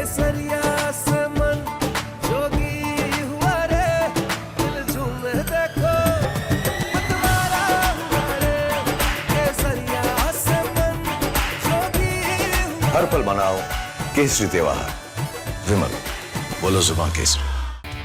केसरिया से मन जोगी हुआ रे, दिल झूमे देखो मतवारा हुआ रे, केसरिया से मन जोगी हुआ। हर पल मनाओ केसरी त्योहार। विमल, बोलो जुबान केसरी।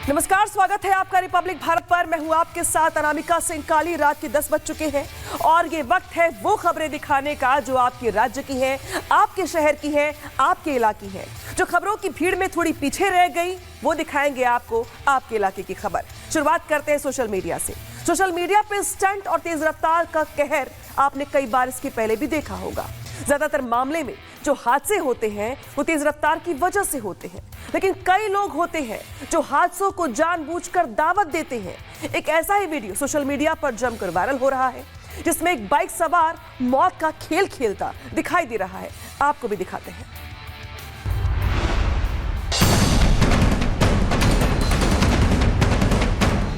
नमस्कार, स्वागत है आपका रिपब्लिक भारत पर। मैं हूं आपके साथ अनामिका सिंह काली। रात के 10 बज चुके हैं और ये वक्त है वो खबरें दिखाने का जो आपके राज्य की है, आपके शहर की है, आपके इलाके की है। जो खबरों की भीड़ में थोड़ी पीछे रह गई वो दिखाएंगे आपको आपके इलाके की खबर। शुरुआत करते हैं सोशल मीडिया से। सोशल मीडिया पे स्टंट और तेज रफ्तार का कहर आपने कई बार इसके पहले भी देखा होगा। ज्यादातर मामले में जो हादसे होते हैं वो तेज रफ्तार की वजह से होते हैं, लेकिन कई लोग होते हैं जो हादसों को जानबूझकर दावत देते हैं। एक ऐसा ही वीडियो सोशल मीडिया पर जमकर वायरल हो रहा है जिसमें एक बाइक सवार मौत का खेल खेलता दिखाई दे रहा है। आपको भी दिखाते हैं।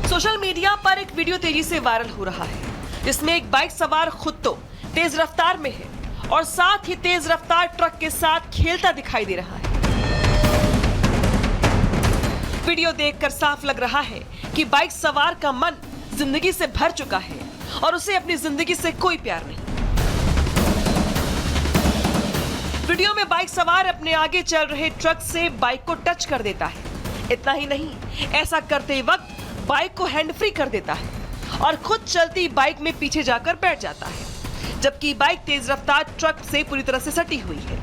सोशल मीडिया पर एक वीडियो तेजी से वायरल हो रहा है जिसमें एक बाइक सवार खुद तो तेज रफ्तार में है और साथ ही तेज रफ्तार ट्रक के साथ खेलता दिखाई दे रहा है। वीडियो देखकर साफ लग रहा है कि बाइक सवार का मन जिंदगी से भर चुका है और उसे अपनी जिंदगी से कोई प्यार नहीं। वीडियो में बाइक सवार अपने आगे चल रहे ट्रक से बाइक को टच कर देता है। इतना ही नहीं, ऐसा करते वक्त बाइक को हैंड फ्री कर देता है और खुद चलती बाइक में पीछे जाकर बैठ जाता है, जबकि बाइक तेज रफ्तार ट्रक से पूरी तरह से सटी हुई है।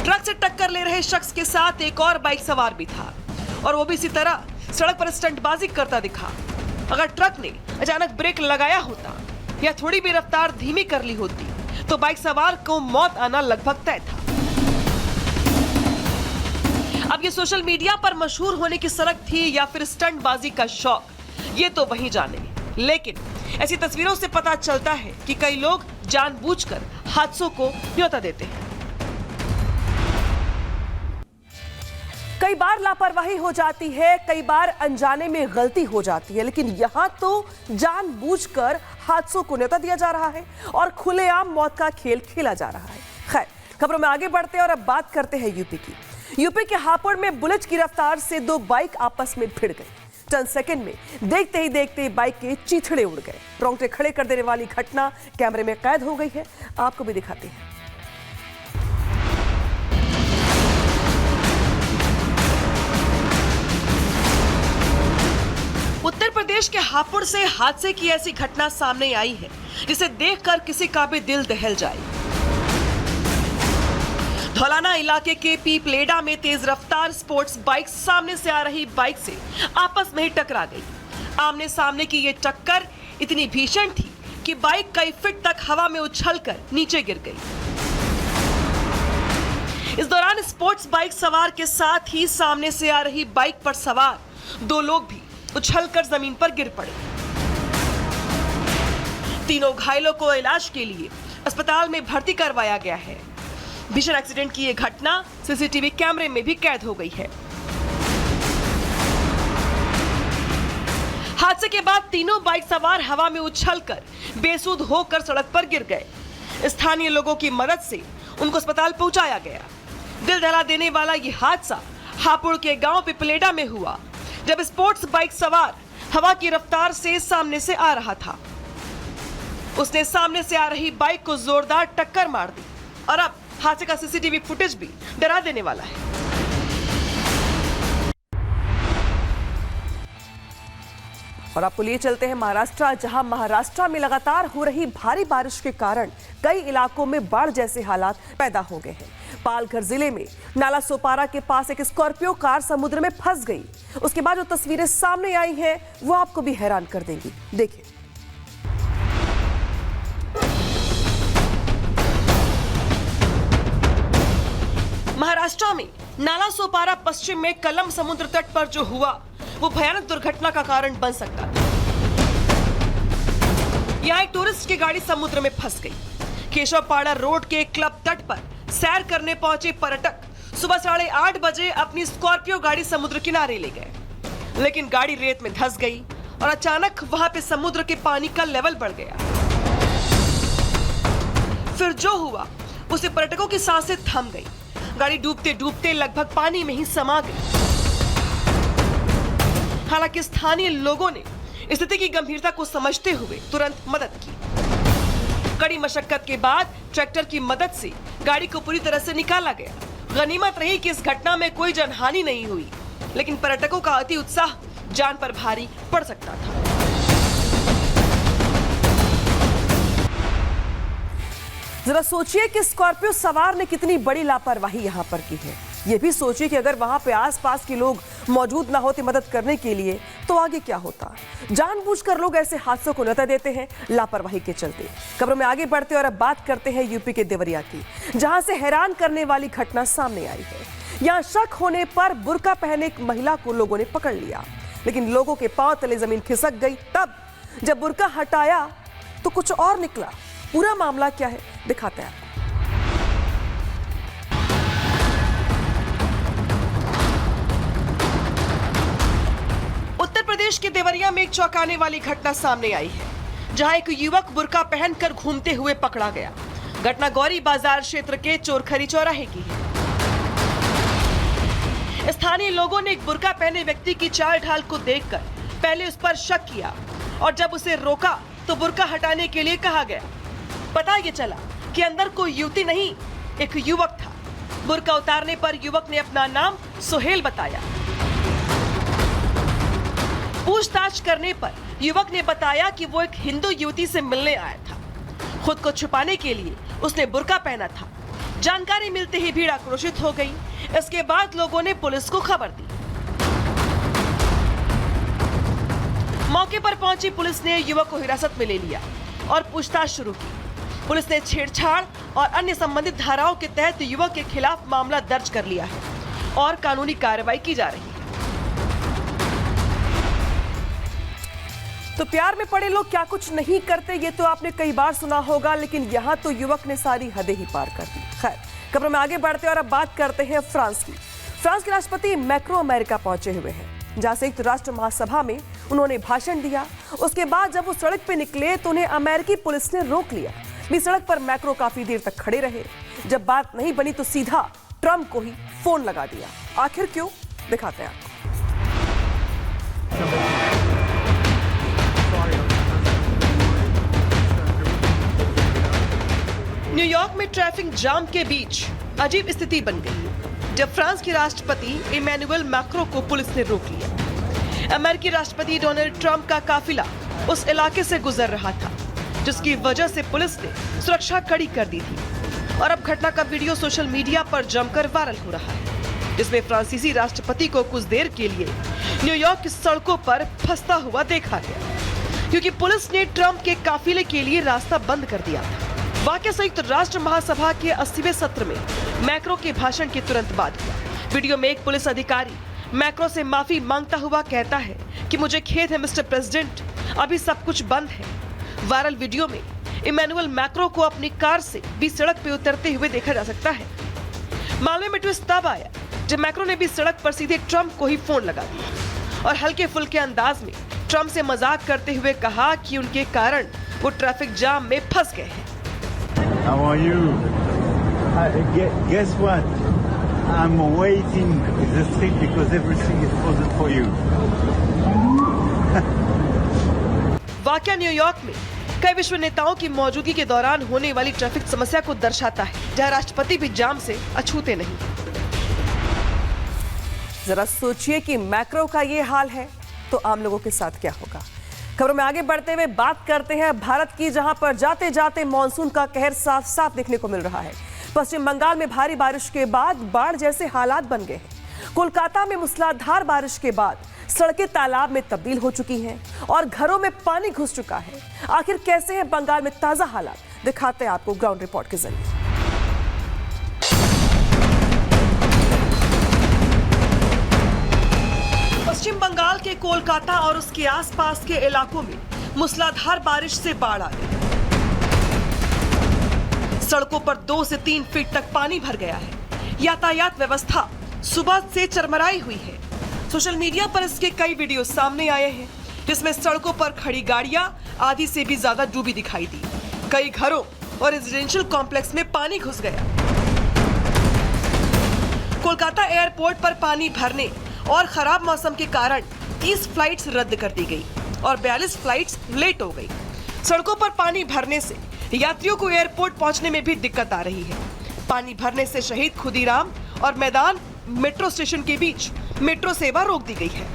ट्रक से टक्कर ले रहे शख्स के साथ एक और बाइक सवार भी था और वो भी इसी तरह सड़क पर स्टंटबाजी करता दिखा। अगर ट्रक ने अचानक ब्रेक लगाया होता या थोड़ी भी रफ्तार धीमी कर ली होती तो बाइक सवार को मौत आना लगभग तय था। अब ये सोशल मीडिया पर मशहूर होने की सनक थी या फिर स्टंटबाजी का शौक, ये तो वही जाने। लेकिन ऐसी तस्वीरों से पता चलता है कि कई लोग जानबूझकर हादसों को न्योता देते हैं। कई बार लापरवाही हो जाती है, कई बार अनजाने में गलती हो जाती है, लेकिन यहाँ तो जानबूझकर हादसों को न्योता दिया जा रहा है और खुलेआम मौत का खेल खेला जा रहा है। खैर, खबरों में आगे बढ़ते हैं और अब बात करते हैं यूपी की। यूपी के हापुड़ में बुलेट की रफ्तार से दो बाइक आपस में भिड़ गई। चंद सेकंड में देखते ही बाइक के चीथड़े उड़ गए। रोंगटे खड़े कर देने वाली घटना कैमरे में कैद हो गई है। आपको भी दिखाते हैं। उत्तर प्रदेश के हापुड़ से हादसे की ऐसी घटना सामने आई है जिसे देखकर किसी का भी दिल दहल जाए। धौलाना इलाके के पीपलेडा में तेज रफ्तार स्पोर्ट्स बाइक सामने से आ रही बाइक से आपस में ही टकरा गई। आमने सामने की ये टक्कर इतनी भीषण थी कि बाइक कई फीट तक हवा में उछलकर नीचे गिर गई। इस दौरान स्पोर्ट्स बाइक सवार के साथ ही सामने से आ रही बाइक पर सवार दो लोग भी उछलकर जमीन पर गिर पड़े। तीनों घायलों को इलाज के लिए अस्पताल में भर्ती करवाया गया है। भीषण एक्सीडेंट की यह घटना सीसीटीवी कैमरे में भी कैद हो गई है। हादसे के बाद तीनों बाइक सवार हवा में उछलकर बेसुध होकर सड़क पर गिर गए। स्थानीय लोगों की मदद से उनको अस्पताल पहुंचाया गया। दिल दहला देने वाला यह हादसा हापुड़ के गांव पिपलेडा में हुआ, जब स्पोर्ट्स बाइक सवार हवा की रफ्तार से सामने से आ रहा था। उसने सामने से आ रही बाइक को जोरदार टक्कर मार दी और अब हादसे का सीसीटीवी फुटेज भी डरा देने वाला है। और आपको लिए चलते हैं महाराष्ट्र, जहां महाराष्ट्र में लगातार हो रही भारी बारिश के कारण कई इलाकों में बाढ़ जैसे हालात पैदा हो गए हैं। पालघर जिले में नाला सोपारा के पास एक स्कॉर्पियो कार समुद्र में फंस गई। उसके बाद जो तस्वीरें सामने आई हैं वो आपको भी हैरान कर देंगी। देखिए। महाराष्ट्र में नाला सोपारा पश्चिम में कलम समुद्र तट पर जो हुआ वो भयानक दुर्घटना का कारण बन सकता था। यहाँ एक टूरिस्ट की गाड़ी समुद्र में फंस गई। केशवपाड़ा रोड के क्लब तट पर सैर करने पहुंचे पर्यटक सुबह 8:30 बजे अपनी स्कॉर्पियो गाड़ी समुद्र किनारे ले गए, लेकिन गाड़ी रेत में धंस गई और अचानक वहां पे समुद्र के पानी का लेवल बढ़ गया। फिर जो हुआ उसे पर्यटकों की सांसें थम गई। गाड़ी डूबते डूबते लगभग पानी में ही समा गई। हालांकि स्थानीय लोगों ने स्थिति की गंभीरता को समझते हुए तुरंत मदद की। कड़ी मशक्कत के बाद ट्रैक्टर की मदद से गाड़ी को पूरी तरह से निकाला गया। गनीमत रही कि इस घटना में कोई जनहानि नहीं हुई, लेकिन पर्यटकों का अति उत्साह जान पर भारी पड़ सकता था। जरा सोचिए कि स्कॉर्पियो सवार ने कितनी बड़ी लापरवाही यहाँ पर की है। ये भी सोचिए कि अगर वहां पे आसपास के लोग मौजूद ना होते मदद करने के लिए तो आगे क्या होता। जानबूझकर लोग ऐसे हादसों को न्योता देते हैं लापरवाही के चलते। खबरों में आगे बढ़ते और अब बात करते हैं यूपी के देवरिया की, जहां से हैरान करने वाली घटना सामने आई है। यहाँ शक होने पर बुर्का पहने एक महिला को लोगों ने पकड़ लिया, लेकिन लोगों के पांव तले जमीन खिसक गई। तब जब बुर्का हटाया तो कुछ और निकला। पूरा मामला क्या है दिखाते हैं। उत्तर प्रदेश के देवरिया में एक चौंकाने वाली घटना सामने आई है, जहां एक युवक बुर्का पहनकर घूमते हुए पकड़ा गया। घटना गौरी बाजार क्षेत्र के चोरखरी चौराहे की है। स्थानीय लोगों ने एक बुर्का पहने व्यक्ति की चाल ढाल को देखकर पहले उस पर शक किया और जब उसे रोका तो बुर्का हटाने के लिए कहा गया। पता ये चला कि अंदर कोई युवती नहीं, एक युवक था। बुर्का उतारने पर युवक ने अपना नाम सोहेल बताया। पूछताछ करने पर युवक ने बताया कि वो एक हिंदू युवती से मिलने आया था। खुद को छुपाने के लिए उसने बुर्का पहना था। जानकारी मिलते ही भीड़ आक्रोशित हो गई। इसके बाद लोगों ने पुलिस को खबर दी। मौके पर पहुंची पुलिस ने युवक को हिरासत में ले लिया और पूछताछ शुरू की। पुलिस ने छेड़छाड़ और अन्य संबंधित धाराओं के तहत युवक के खिलाफ मामला दर्ज कर लिया है और कानूनी कार्रवाई की जा रही है। तो प्यार में पड़े लोग क्या कुछ नहीं करते, ये तो आपने कई बार सुना होगा, लेकिन यहाँ तो युवक ने सारी हदें ही पार कर दी। खैर, खबरों में आगे बढ़ते और अब बात करते हैं फ्रांस की। फ्रांस के राष्ट्रपति मैक्रो अमेरिका पहुंचे हुए हैं, जहां संयुक्त राष्ट्र महासभा में उन्होंने भाषण दिया। उसके बाद जब वो सड़क पे निकले तो उन्हें अमेरिकी पुलिस ने रोक लिया। बीच सड़क पर मैक्रो काफी देर तक खड़े रहे। जब बात नहीं बनी तो सीधा ट्रंप को ही फोन लगा दिया। आखिर क्यों, दिखाते हैं आपको। न्यूयॉर्क में ट्रैफिक जाम के बीच अजीब स्थिति बन गई जब फ्रांस के राष्ट्रपति इमैनुअल मैक्रो को पुलिस ने रोक लिया। अमेरिकी राष्ट्रपति डोनाल्ड ट्रंप का काफिला उस इलाके से गुजर रहा था, जिसकी वजह से पुलिस ने सुरक्षा कड़ी कर दी थी। और अब घटना का वीडियो सोशल मीडिया पर जमकर वायरल हो रहा है, जिसमें फ्रांसीसी राष्ट्रपति को कुछ देर के लिए न्यूयॉर्क की सड़कों पर फंसता हुआ देखा गया, क्योंकि पुलिस ने ट्रंप के काफिले के लिए रास्ता बंद कर दिया था। वाकया संयुक्त राष्ट्र महासभा के 80वें सत्र में मैक्रो के भाषण के तुरंत बाद हुआ। वीडियो में एक पुलिस अधिकारी मैक्रो से माफी मांगता हुआ कहता है कि मुझे खेद है मिस्टर प्रेसिडेंट, अभी सब कुछ बंद है। वायरल वीडियो में इमैनुअल मैक्रो को अपनी कार से बीच सड़क पे उतरते हुए देखा जा सकता है। मामले में ट्विस्ट तब आया जब मैक्रो ने बीच सड़क पर सीधे ट्रंप को ही फोन लगा दिया और हल्के फुल्के अंदाज में ट्रंप से मजाक करते हुए कहा कि उनके कारण वो ट्रैफिक जाम में फंस गए हैं। How are you? Guess what? I'm waiting in the street because everything is frozen for you. वाकया न्यूयॉर्क में कई विश्व नेताओं की मौजूदगी के दौरान होने वाली ट्रैफिक समस्या को दर्शाता है, जहां राष्ट्रपति भी जाम से अछूते नहीं। जरा सोचिए कि मैक्रो का ये हाल है तो आम लोगों के साथ क्या होगा। खबरों में आगे बढ़ते हुए बात करते हैं भारत की, जहां पर जाते जाते मानसून का कहर साफ साफ देखने को मिल रहा है। पश्चिम बंगाल में भारी बारिश के बाद बाढ़ जैसे हालात बन गए हैं। कोलकाता में मूसलाधार बारिश के बाद सड़कें तालाब में तब्दील हो चुकी हैं और घरों में पानी घुस चुका है। आखिर कैसे हैं बंगाल में ताजा हालात, दिखाते हैं आपको ग्राउंड रिपोर्ट के जरिए। पश्चिम बंगाल के कोलकाता और उसके आसपास के इलाकों में मूसलाधार बारिश से बाढ़ आ गई। सड़कों पर 2 से 3 फीट तक पानी भर गया है। यातायात व्यवस्था सुबह से चरमराई हुई है। सोशल मीडिया पर इसके कई वीडियो सामने आए हैं, जिसमें सड़कों पर खड़ी गाड़ियां आधी से भी ज्यादा डूबी दिखाई दी। कई घरों और रेजिडेंशियल कॉम्प्लेक्स में पानी घुस गया। कोलकाता एयरपोर्ट पर पानी भरने और खराब मौसम के कारण 30 फ्लाइट्स रद्द कर दी गई और 42 फ्लाइट्स लेट हो गई। सड़कों पर पानी भरने से यात्रियों को एयरपोर्ट पहुंचने में भी दिक्कत आ रही है। पानी भरने से शहीद खुदीराम और मैदान मेट्रो स्टेशन के बीच मेट्रो सेवा रोक दी गई है।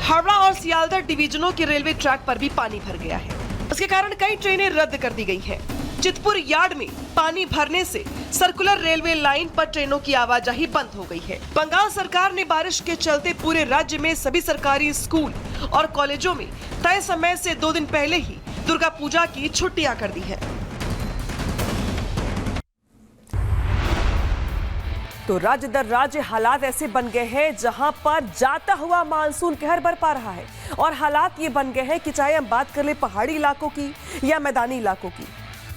हावड़ा और सियालदह डिवीजनों के रेलवे ट्रैक पर भी पानी भर गया है। इसके कारण कई ट्रेनें रद्द कर दी गई हैं। चितपुर यार्ड में पानी भरने से सर्कुलर रेलवे लाइन पर ट्रेनों की आवाजाही बंद हो गई है। बंगाल सरकार ने बारिश के चलते पूरे राज्य में सभी सरकारी स्कूल और कॉलेजों में तय समय से 2 दिन पहले ही दुर्गा पूजा की छुट्टियां कर दी है। तो राज्य दर राज्य हालात ऐसे बन गए हैं जहां पर जाता हुआ मानसून कहर बरपा रहा है और हालात ये बन गए हैं कि चाहे हम बात कर ले पहाड़ी इलाकों की या मैदानी इलाकों की,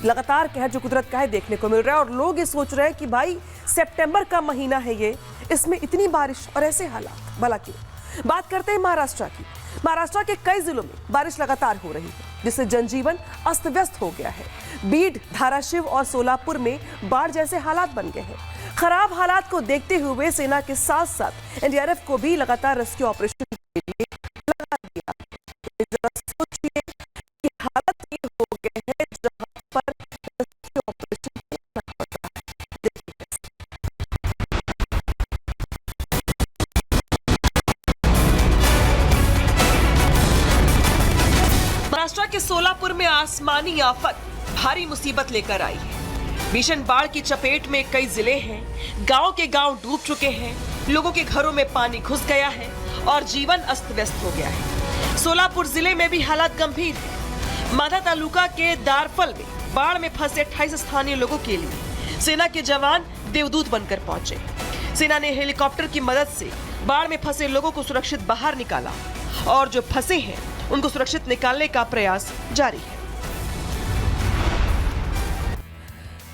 लगातार कहर जो कुदरत का है देखने को मिल रहा है। और लोग ये सोच रहे हैं कि भाई सितंबर का महीना है ये, इसमें इतनी बारिश और ऐसे हालात भला क्यों। बात करते हैं महाराष्ट्र की। महाराष्ट्र के कई जिलों में बारिश लगातार हो रही है जिससे जनजीवन अस्त व्यस्त हो गया है। बीड, धाराशिव और सोलापुर में बाढ़ जैसे हालात बन गए हैं। खराब हालात को देखते हुए सेना के साथ साथ एनडीआरएफ को भी लगातार रेस्क्यू ऑपरेशन के लिए लगा दिया। जरा सोचिए कि हालत ये हो गए हैं जहां पर रेस्क्यू ऑपरेशन करना पड़ रहा है। महाराष्ट्र के सोलापुर में आसमानी आफत भारी मुसीबत लेकर आई है। भीषण बाढ़ की चपेट में कई जिले हैं। गांव के गांव डूब चुके हैं। लोगों के घरों में पानी घुस गया है और जीवन अस्त व्यस्त हो गया है। सोलापुर जिले में भी हालात गंभीर है। माधा तालुका के दारफल में बाढ़ में फंसे 28 स्थानीय लोगों के लिए सेना के जवान देवदूत बनकर पहुंचे। सेना ने हेलीकॉप्टर की मदद से बाढ़ में फंसे लोगों को सुरक्षित बाहर निकाला और जो फंसे हैं उनको सुरक्षित निकालने का प्रयास जारी है।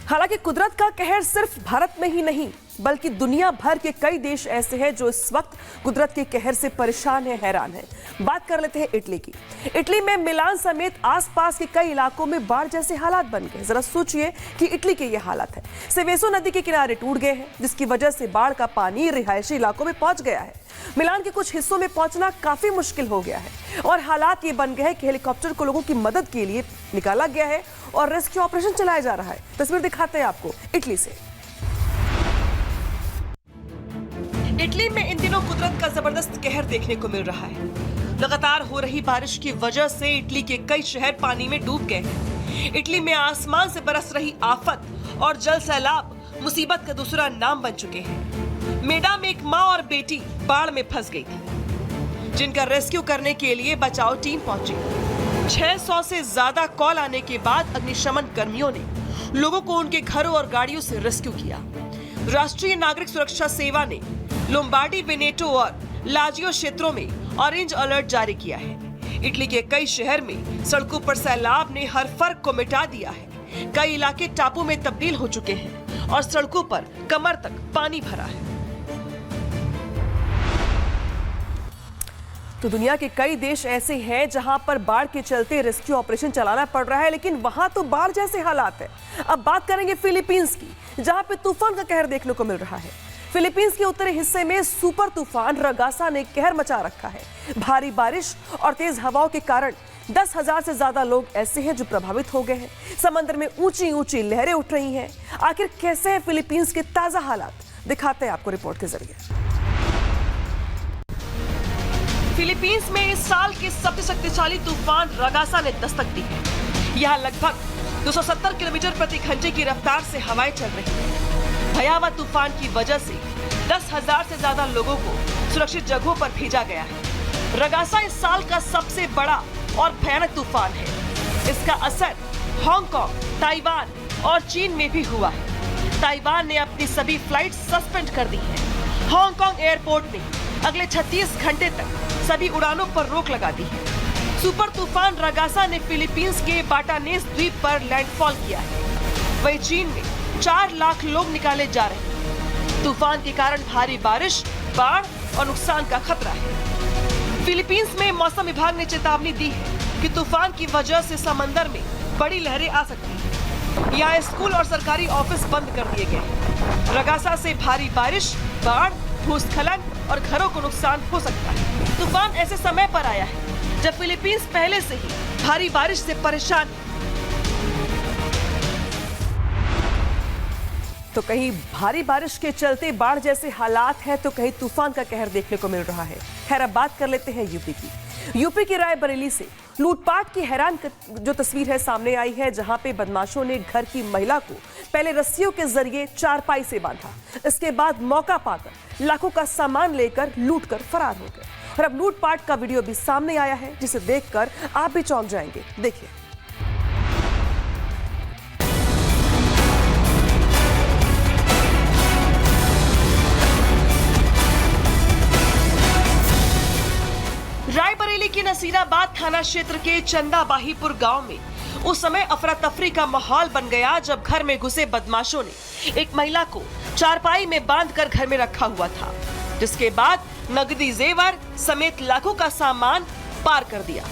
हालांकि कुदरत का कहर सिर्फ भारत में ही नहीं बल्कि दुनिया भर के कई देश ऐसे हैं जो इस वक्त कुदरत के कहर से परेशान है, हैरान है। बात कर लेते हैं इटली की। इटली में मिलान समेत आसपास के कई इलाकों में बाढ़ जैसे हालात बन गए। जरा सोचिए कि इटली के ये हालात है। सेवेसो नदी के किनारे टूट गए हैं जिसकी वजह से बाढ़ का पानी रिहायशी इलाकों में पहुंच गया है। मिलान के कुछ हिस्सों में पहुंचना काफी मुश्किल हो गया है और हालात ये बन गए हैं कि हेलीकॉप्टर को लोगों की मदद के लिए निकाला गया है और रेस्क्यू ऑपरेशन चलाया जा रहा है। तस्वीर दिखाते हैं आपको इटली से। इटली में इन दिनों कुदरत का जबरदस्त कहर देखने को मिल रहा है। लगातार हो रही बारिश की वजह से इटली के कई शहर पानी में डूब गए हैं। इटली में आसमान से बरस रही आफत और जल सैलाब मुसीबत का दूसरा नाम बन चुके हैं। मेडा में एक मां और बेटी बाढ़ में फंस गई थी जिनका रेस्क्यू करने के लिए बचाव टीम पहुंची। 600 से ज्यादा कॉल आने के बाद अग्निशमन कर्मियों ने लोगों को उनके घरों और गाड़ियों से रेस्क्यू किया। राष्ट्रीय नागरिक सुरक्षा सेवा ने लोम्बार्डी, वेनेटो और लाजियो क्षेत्रों में ऑरेंज अलर्ट जारी किया है। इटली के कई शहर में सड़कों पर सैलाब ने हर फर्क को मिटा दिया है। कई इलाके टापू में तब्दील हो चुके हैं और सड़कों पर कमर तक पानी भरा है। तो दुनिया के कई देश ऐसे हैं जहां पर बाढ़ के चलते रेस्क्यू ऑपरेशन चलाना पड़ रहा है, लेकिन वहां तो बाढ़ जैसे हालात है। अब बात करेंगे फिलीपींस की, जहां पे तूफान का कहर देखने को मिल रहा है। फिलीपींस के उत्तरी हिस्से में सुपर तूफान रगासा ने कहर मचा रखा है। भारी बारिश और तेज हवाओं के कारण 10,000 से ज्यादा लोग ऐसे हैं जो प्रभावित हो गए हैं। समंदर में ऊंची ऊंची लहरें उठ रही हैं। आखिर कैसे हैं फिलीपींस के ताजा हालात, दिखाते हैं आपको रिपोर्ट के जरिए। फिलीपींस में इस साल के सबसे शक्तिशाली तूफान रगासा ने दस्तक दी है। यहाँ लगभग 270 किलोमीटर प्रति घंटे की रफ्तार से हवाएं चल रही हैं। भयावह तूफान की वजह से 10,000 से ज्यादा लोगों को सुरक्षित जगहों पर भेजा गया है। रगासा इस साल का सबसे बड़ा और भयानक तूफान है। इसका असर हांगकांग, ताइवान और चीन में भी हुआ है। ताइवान ने अपनी सभी फ्लाइट सस्पेंड कर दी है। हांगकांग एयरपोर्ट ने अगले 36 घंटे तक सभी उड़ानों पर रोक लगा दी है। सुपर तूफान रगासा ने फिलीपींस के बाटानेस द्वीप पर लैंडफॉल किया है। वहीं चीन में 4 लाख लोग निकाले जा रहे हैं। तूफान के कारण भारी बारिश, बाढ़ और नुकसान का खतरा है। फिलीपींस में मौसम विभाग ने चेतावनी दी है कि तूफान की वजह से समंदर में बड़ी लहरें आ सकती हैं। यहाँ स्कूल और सरकारी ऑफिस बंद कर दिए गए। रगासा से भारी बारिश, बाढ़, भूस्खलन और घरों को नुकसान हो सकता है। तूफान ऐसे समय पर आया है जब फिलीपींस पहले से ही भारी बारिश से परेशान है। तो कहीं भारी बारिश के चलते बाढ़ जैसे हालात हैं, तो कहीं तूफान का कहर देखने को मिल रहा है। खैर, अब बात कर लेते हैं यूपी की रायबरेली से लूटपाट की हैरान जो तस्वीर है सामने आई है, जहां पे बदमाशों ने घर की महिला को पहले रस्सियों के जरिए चारपाई से बांधा, इसके बाद मौका पाकर लाखों का सामान लेकर लूटकर फरार हो गए। और अब लूटपाट का वीडियो भी सामने आया है, जिसे देखकर आप भी चौंक जाएंगे। देखिए। रायबरेली के नसीराबाद थाना क्षेत्र के चंदाबाहीपुर गांव में उस समय अफरा तफरी का माहौल बन गया जब घर में घुसे बदमाशों ने एक महिला को चारपाई में बांधकर घर में रखा हुआ था, जिसके बाद नकदी जेवर समेत लाखों का सामान पार कर दिया।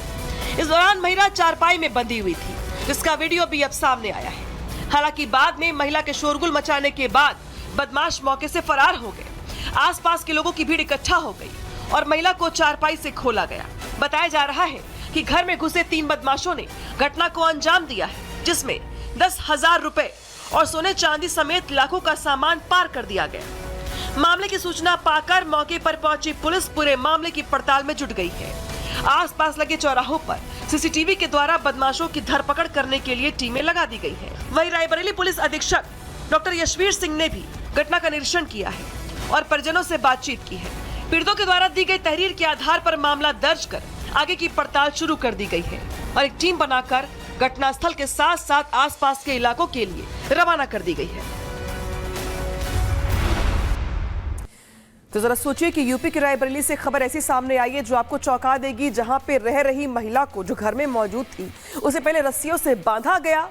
इस दौरान महिला चारपाई में बंधी हुई थी, जिसका वीडियो भी अब सामने आया है। हालांकि बाद में महिला के शोरगुल मचाने के बाद बदमाश मौके से फरार हो गए। आसपास के लोगों की भीड़ इकट्ठा हो गई और महिला को चारपाई से खोला गया। बताया जा रहा है कि घर में घुसे 3 बदमाशों ने घटना को अंजाम दिया है, जिसमें 10,000 रुपए और सोने चांदी समेत लाखों का सामान पार कर दिया गया। मामले की सूचना पाकर मौके पर पहुंची पुलिस पूरे मामले की पड़ताल में जुट गई है। आसपास लगे चौराहों पर सीसीटीवी के द्वारा बदमाशों की धरपकड़ करने के लिए टीमें लगा दी गई है। वहीं रायबरेली पुलिस अधीक्षक डॉक्टर यशवीर सिंह ने भी घटना का निरीक्षण किया है और परिजनों से बातचीत की है। पीड़ितों के द्वारा दी गई तहरीर के आधार पर मामला दर्ज कर आगे की पड़ताल शुरू कर दी गई है और एक टीम बनाकर घटनास्थल के साथ साथ आसपास के इलाकों के लिए रवाना कर दी गई है। तो जरा सोचिए कि यूपी की रायबरेली से खबर ऐसी सामने आई है जो आपको चौंका देगी, जहां पे रह रही महिला को, जो घर में मौजूद थी, उसे पहले रस्सियों से बांधा गया,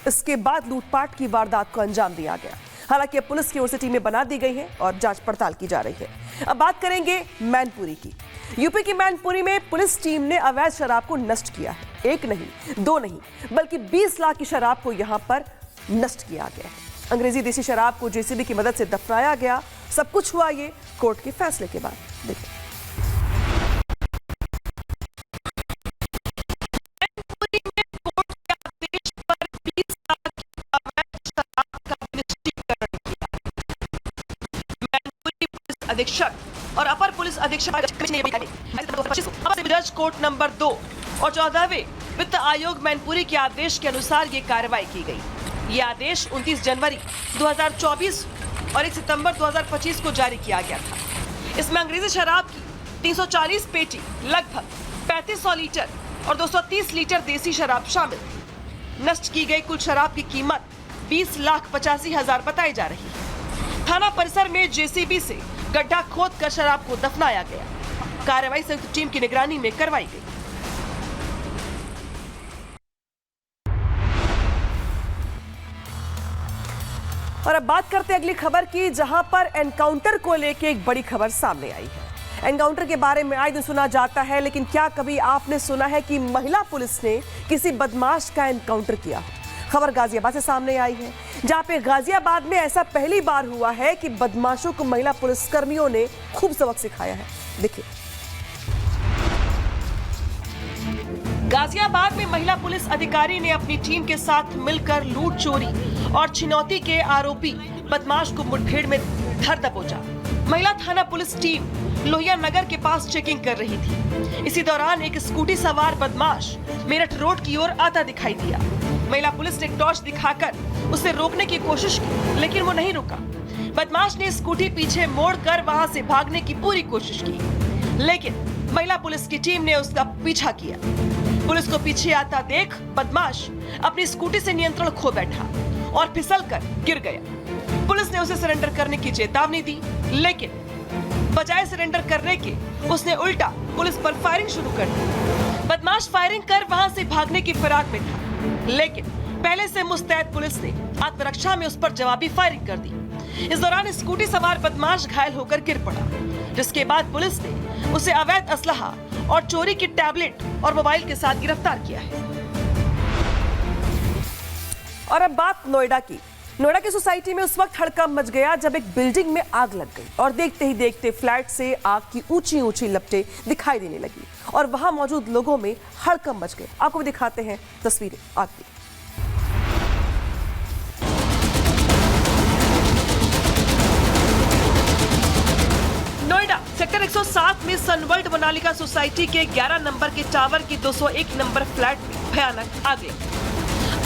इसके बाद लूटपाट की वारदात को अंजाम दिया गया। हालांकि अब पुलिस की ओर से टीमें बना दी गई हैं और जांच पड़ताल की जा रही है। अब बात करेंगे मैनपुरी की। यूपी की मैनपुरी में पुलिस टीम ने अवैध शराब को नष्ट किया है। 1 नहीं, 2 नहीं, बल्कि 20 लाख की शराब को यहां पर नष्ट किया गया है। अंग्रेजी देसी शराब को जेसीबी की मदद से दफनाया गया। सब कुछ हुआ ये कोर्ट के फैसले के बाद। देखिए। अधीक्षक और अपर पुलिस अधीक्षक जज कोर्ट नंबर 2 और 14वें वित्त आयोग मैनपुरी के आदेश के अनुसार ये कार्रवाई की गई। ये आदेश 29 जनवरी 2024 और 1 सितंबर 2025 को जारी किया गया था। इसमें अंग्रेजी शराब की 340 पेटी, लगभग 3500 लीटर और 230 लीटर देसी शराब शामिल थी। नष्ट की गई कुल शराब की कीमत 20,85,000 बताई जा रही है। थाना परिसर में जेसीबी से गड्ढा खोदकर शराब को दफनाया गया। कार्रवाई संयुक्त टीम की निगरानी में करवाई गई। और अब बात करते हैं अगली खबर की, जहां पर एनकाउंटर को लेकर एक बड़ी खबर सामने आई है। एनकाउंटर के बारे में आए दिन सुना जाता है, लेकिन क्या कभी आपने सुना है कि महिला पुलिस ने किसी बदमाश का एनकाउंटर किया? खबर गाजियाबाद से सामने आई है, जहां पे गाजियाबाद में ऐसा पहली बार हुआ है कि बदमाशों को महिला पुलिसकर्मियों ने खूब सबक सिखाया है। देखिए। गाजियाबाद में महिला पुलिस अधिकारी ने अपनी टीम के साथ मिलकर लूट, चोरी और छिनौती के आरोपी बदमाश को मुठभेड़ में धर दबोचा। महिला थाना पुलिस टीम लोहिया नगर के पास चेकिंग कर रही थी। इसी दौरान एक स्कूटी सवार बदमाश मेरठ रोड की ओर आता दिखाई दिया। महिला पुलिस ने टॉर्च दिखाकर उसे रोकने की कोशिश की, लेकिन वो नहीं रुका। बदमाश ने स्कूटी पीछे मोड़कर वहां से भागने की पूरी कोशिश की, लेकिन महिला पुलिस की टीम ने उसका पीछा किया। पुलिस को पीछे आता देख बदमाश अपनी स्कूटी से नियंत्रण खो बैठा और फिसलकर गिर गया। पुलिस ने उसे सरेंडर करने की चेतावनी दी, लेकिन बजाय सरेंडर करने के उसने उल्टा पुलिस पर फायरिंग शुरू कर दी। बदमाश फायरिंग कर वहां से भागने की फिराक में था, लेकिन पहले से मुस्तैद पुलिस ने आत्मरक्षा में उस पर जवाबी फायरिंग कर दी। इस दौरान स्कूटी सवार बदमाश घायल होकर गिर पड़ा, जिसके बाद पुलिस ने उसे अवैध असलहा और चोरी की टैबलेट और मोबाइल के साथ गिरफ्तार किया है। और अब बात नोएडा की। नोएडा की सोसाइटी में उस वक्त हड़कंप मच गया जब एक बिल्डिंग में आग लग गई और देखते ही देखते फ्लैट से आग की ऊंची ऊंची लपटें दिखाई देने लगी और वहां मौजूद लोगों में हड़कंप मच गए। आपको भी दिखाते हैं तस्वीरें आग की। नोएडा सेक्टर 107 में सनवर्ल्ड मोनालिका सोसाइटी के 11 नंबर के टावर की 201 नंबर फ्लैट में भयानक आग लगी।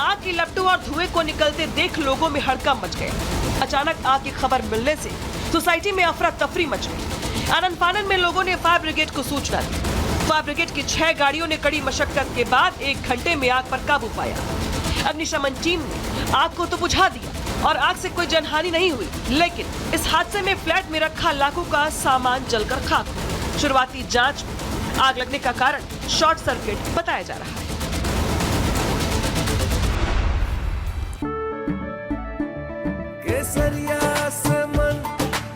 आग की लपटों और धुएं को निकलते देख लोगों में हड़कंप मच गया। अचानक आग की खबर मिलने से सोसाइटी में अफरा तफरी मच गई। आनन फानन में लोगों ने फायर ब्रिगेड को सूचना दी। फायर ब्रिगेड की 6 गाड़ियों ने कड़ी मशक्कत के बाद 1 घंटे में आग पर काबू पाया। अग्निशमन टीम ने आग को तो बुझा दिया और आग से कोई जनहानि नहीं हुई, लेकिन इस हादसे में फ्लैट में रखा लाखों का सामान जलकर खाक हो गया। शुरुआती जांच में आग लगने का कारण शॉर्ट सर्किट बताया जा रहा है। केसरिया से मन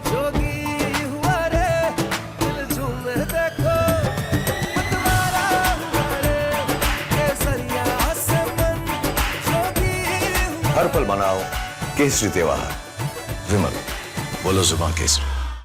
जोगी हुआ रे, दिल झूमे देखो मतवारा हुआ रे। केसरिया से मन जोगी हुआ। हर पल मनाओ केसरी त्योहार। विमल, बोलो जुबान केसरी।